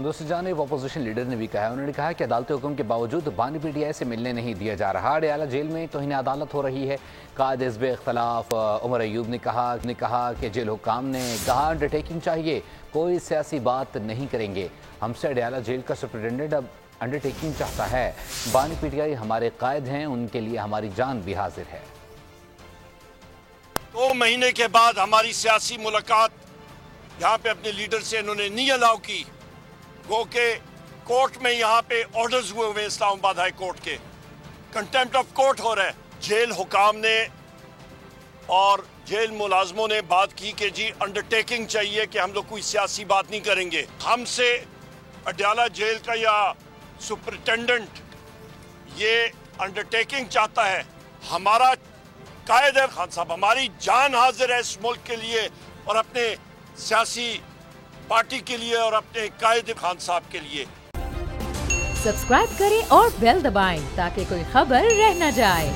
दूसरी जानिब opposition leader ने भी कहा, उन्होंने कहा कि अदालती हुक्म के बावजूद बानी पीटीआई से मिलने नहीं दिया जा रहा। अडयाला जेल में तौहीन अदालत हो रही है। कायद हिज़्ब इख्तिलाफ उमर अयूब ने कहा कि जेल हुक्काम ने कहा अंडरटेकिंग चाहिए, कोई सियासी बात नहीं करेंगे। हमसे अडयाला जेल का सुपरिटेंडेंट अब अंडरटेकिंग चाहता है। बानी पीटीआई हमारे कायद हैं, उनके लिए हमारी जान भी हाजिर है। 2 महीने के बाद हमारी सियासी मुलाकात यहाँ पे अपने लीडर से इन्होंने नहीं अलाउ की। वो के कोर्ट में यहाँ पे ऑर्डर्स हुए हुए इस्लामाबाद हाई कोर्ट के, कंटेम्प्ट ऑफ कोर्ट हो रहा है। जेल हुकाम ने और जेल मुलाजमों ने बात की कि जी अंडरटेकिंग चाहिए कि हम लोग कोई सियासी बात नहीं करेंगे। हमसे अडयाला जेल का या सुपरिटेंडेंट ये अंडरटेकिंग चाहता है। हमारा कायद है खान साहब, हमारी जान हाजिर है इस मुल्क के लिए और अपने सियासी पार्टी के लिए और अपने कायद खान साहब के लिए। सब्सक्राइब करें और बेल दबाएं ताकि कोई खबर रह न जाए।